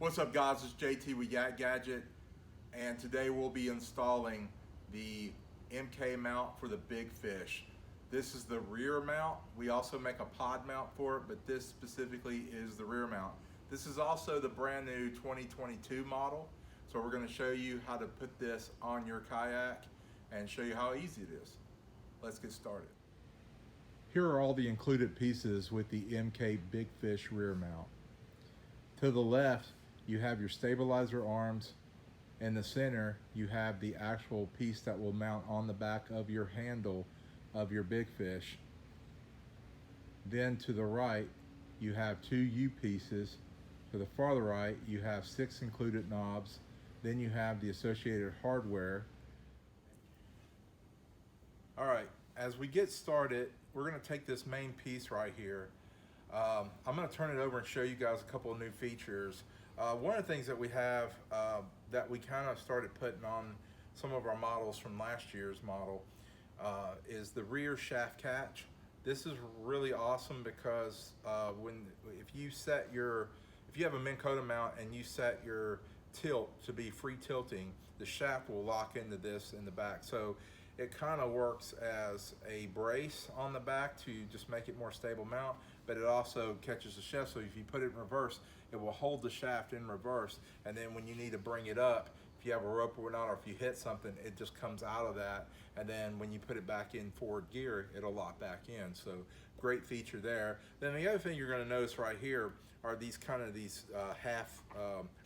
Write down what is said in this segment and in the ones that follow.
What's up, guys? It's JT with Yak Gadget, and today we'll be installing the MK mount for the big fish. This is the rear mount. We also make a pod mount for it, but this specifically is the rear mount. This is also the brand new 2022 model, so we're going to show you how to put this on your kayak and show you how easy it is. Let's get started. Here are all the included pieces with the MK Big Fish rear mount. To the left, you have your stabilizer arms. In the center, you have the actual piece that will mount on the back of your handle of your big fish. Then to the right, you have two U pieces. To the farther right, you have 6 included knobs. Then you have the associated hardware. All right, as we get started, we're gonna take this main piece right here. I'm going to turn it over and show you guys a couple of new features. One of the things that we have that we kind of started putting on some of our models from last year's model is the rear shaft catch. This is really awesome because if you have a Minn Kota mount and you set your tilt to be free tilting, the shaft will lock into this in the back. So it kind of works as a brace on the back to just make it more stable mount, but it also catches the shaft. So if you put it in reverse, it will hold the shaft in reverse. And then when you need to bring it up, if you have a rope or not, or if you hit something, it just comes out of that. And then when you put it back in forward gear, it'll lock back in. So great feature there. Then the other thing you're gonna notice right here are these half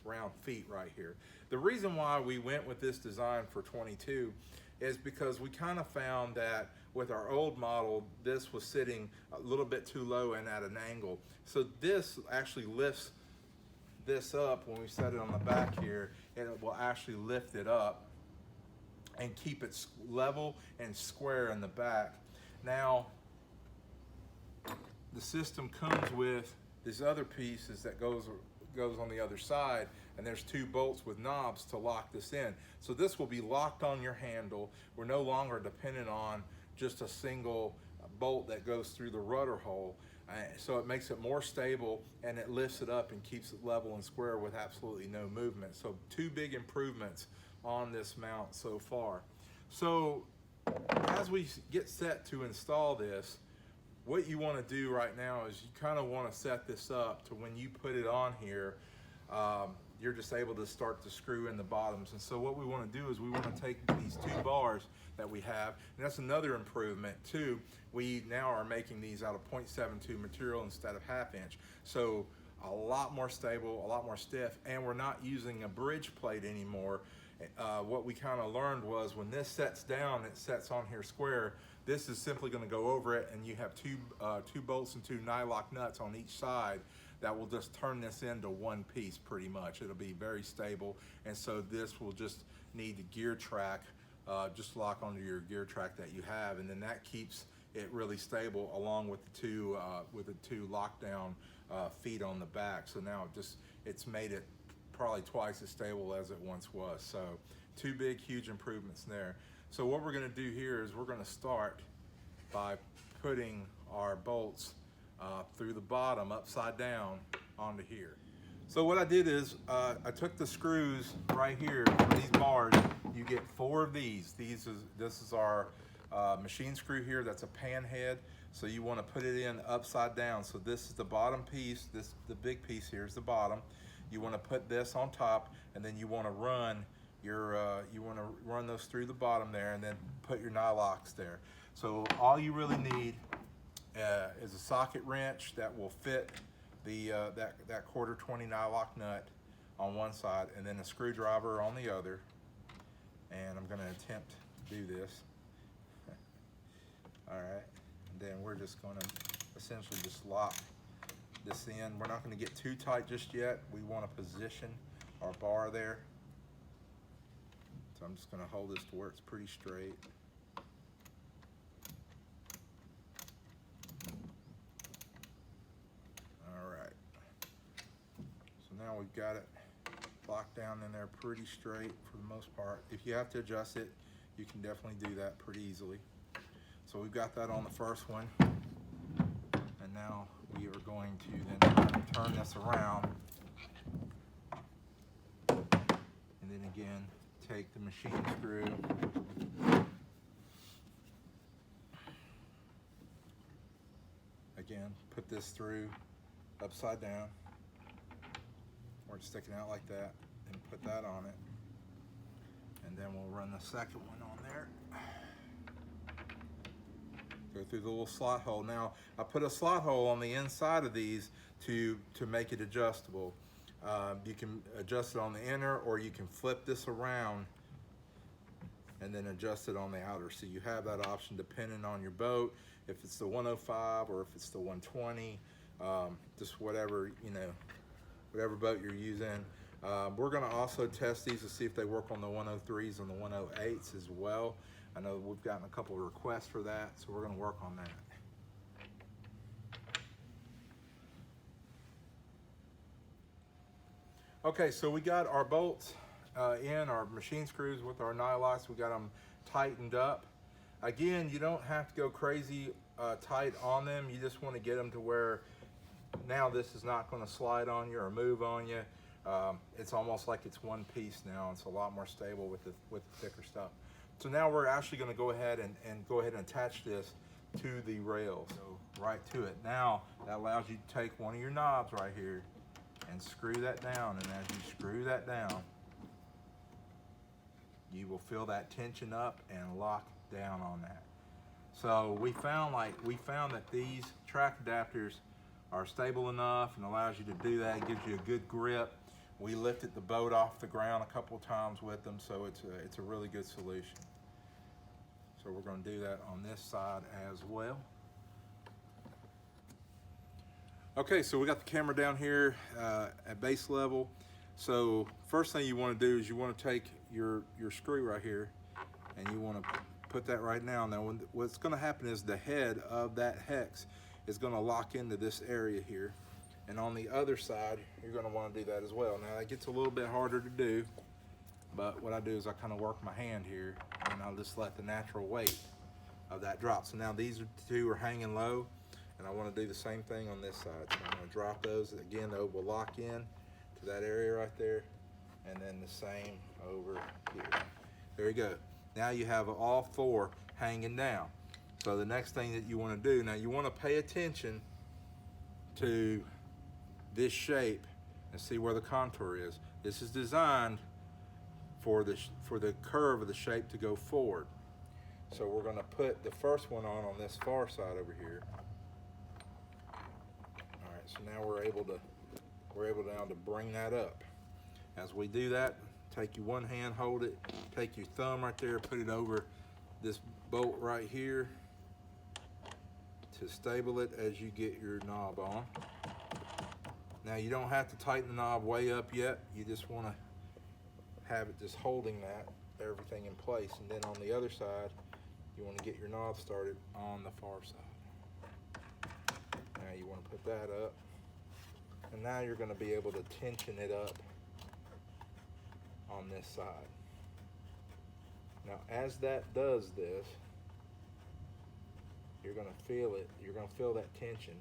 round feet right here. The reason why we went with this design for 22 is because we kind of found that with our old model, this was sitting a little bit too low and at an angle. So this actually lifts this up when we set it on the back here, and it will actually lift it up and keep it level and square in the back. Now, the system comes with these other pieces that goes on the other side, and there's 2 bolts with knobs to lock this in. So this will be locked on your handle. We're no longer dependent on just a single bolt that goes through the rudder hole. So it makes it more stable, and it lifts it up and keeps it level and square with absolutely no movement. So 2 big improvements on this mount so far. So as we get set to install this, what you want to do right now is you kind of want to set this up to when you put it on here, you're just able to start to screw in the bottoms. And so what we want to do is we want to take these 2 bars that we have, and that's another improvement too. We now are making these out of 0.72 material instead of 1/2 inch. So a lot more stable, a lot more stiff, and we're not using a bridge plate anymore. What we kind of learned was when this sets down, it sets on here square. This is simply going to go over it, and you have two bolts and 2 nylock nuts on each side that will just turn this into one piece pretty much. It'll be very stable, and so this will just need the gear track, just lock onto your gear track that you have, and then that keeps it really stable along with the two lockdown feet on the back. So now it's made it probably twice as stable as it once was. So 2 big, huge improvements there. So what we're gonna do here is we're gonna start by putting our bolts through the bottom upside down onto here. So what I did is I took the screws right here for these bars. You get 4 of these. This is our machine screw here. That's a pan head. So you want to put it in upside down. So this is the bottom piece. The big piece here is the bottom. You want to put this on top, and then you want to run those through the bottom there, and then put your nylocks there. So all you really need is a socket wrench that will fit that 1/4-20 nylock nut on one side, and then a screwdriver on the other. And I'm going to attempt to do this. All right, and then we're just going to essentially just lock this in. We're not going to get too tight just yet. We want to position our bar there. So I'm just going to hold this to where it's pretty straight. All right. So now we've got it locked down in there pretty straight for the most part. If you have to adjust it, you can definitely do that pretty easily. So we've got that on the first one. And now we are going to then turn this around take the machine screw, again, put this through upside down, or it's sticking out like that, and put that on it. And then we'll run the second one on there. Go through the little slot hole. Now, I put a slot hole on the inside of these to make it adjustable. You can adjust it on the inner, or you can flip this around and then adjust it on the outer. So you have that option depending on your boat, if it's the 105 or if it's the 120, just whatever, you know, whatever boat you're using. We're gonna also test these to see if they work on the 103s and the 108s as well. I know we've gotten a couple of requests for that, so we're gonna work on that. Okay, so we got our bolts in, our machine screws with our nylocks, we got them tightened up. Again, you don't have to go crazy tight on them. You just want to get them to where now this is not going to slide on you or move on you. It's almost like it's one piece now. It's a lot more stable with the thicker stuff. So now we're actually going to go ahead and attach this to the rail. So right to it. Now that allows you to take one of your knobs right here and screw that down. And as you screw that down, you will feel that tension up and lock down on that. So we found that these track adapters are stable enough and allows you to do that. It gives you a good grip. We lifted the boat off the ground a couple of times with them, so it's a really good solution. So we're going to do that on this side as well. Okay, so we got the camera down here at base level. So first thing you want to do is you want to take your screw right here and you want to put that right now. Now what's going to happen is the head of that hex is going to lock into this area here, and on the other side you're going to want to do that as well. Now that gets a little bit harder to do, but what I do is I kind of work my hand here and I'll just let the natural weight of that drop. So now these two are hanging low, and I want to do the same thing on this side. So I'm going to drop those again. Those will lock in to that area right there, and then the same over here. There you go. Now you have all four hanging down. So the next thing that you want to do, now you want to pay attention to this shape and see where the contour is. This is designed for the curve of the shape to go forward. So we're going to put the first one on this far side over here. All right, so now we're able now to bring that up. As we do that, take your one hand, hold it, take your thumb right there, put it over this bolt right here to stable it as you get your knob on. Now you don't have to tighten the knob way up yet. You just want to have it just holding everything in place. And then on the other side, you want to get your knob started on the far side. Now you want to put that up. And now you're going to be able to tension it up on this side. Now as that does this, you're going to feel it. You're going to feel that tension.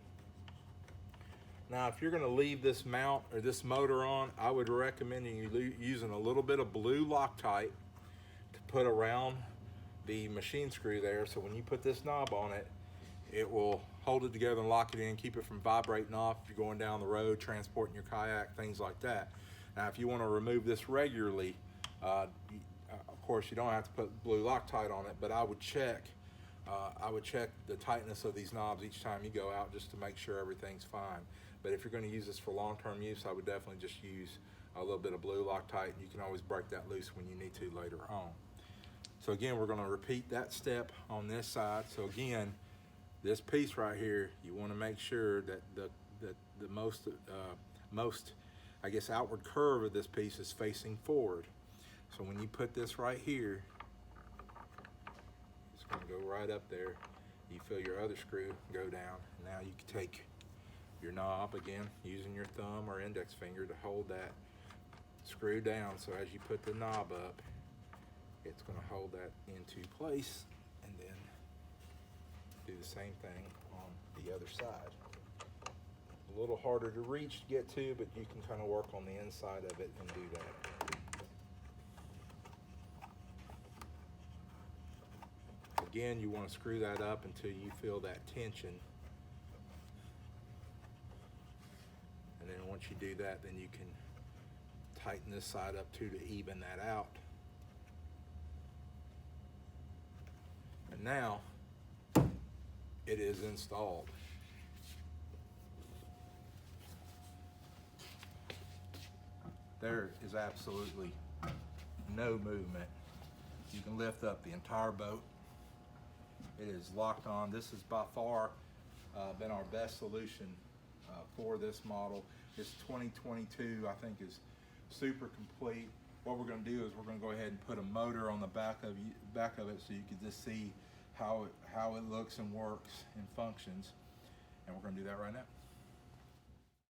Now if you're going to leave this mount or this motor on, I would recommend you using a little bit of blue Loctite to put around the machine screw there, so when you put this knob on it, it will hold it together and lock it in, keep it from vibrating off if you're going down the road, transporting your kayak, things like that. Now if you want to remove this regularly, of course you don't have to put blue Loctite on it, but I would check the tightness of these knobs each time you go out just to make sure everything's fine. But if you're going to use this for long-term use, I would definitely just use a little bit of blue Loctite. You can always break that loose when you need to later on. So again, we're going to repeat that step on this side. So again, this piece right here, you want to make sure that the most I guess outward curve of this piece is facing forward. So when you put this right here, it's going to go right up there. You feel your other screw go down. Now you can take your knob again, using your thumb or index finger to hold that screw down. So as you put the knob up, it's going to hold that into place, and then do the same thing on the other side. A little harder to reach to get to, but you can kind of work on the inside of it and do that. Again, you want to screw that up until you feel that tension. And then once you do that, then you can tighten this side up too to even that out. And now it is installed. There is absolutely no movement. You can lift up the entire boat. It is locked on. This has by far been our best solution for this model. This 2022, I think, is super complete. What we're going to do is we're going to go ahead and put a motor on the back of it so you can just see how it looks and works and functions. And we're going to do that right now.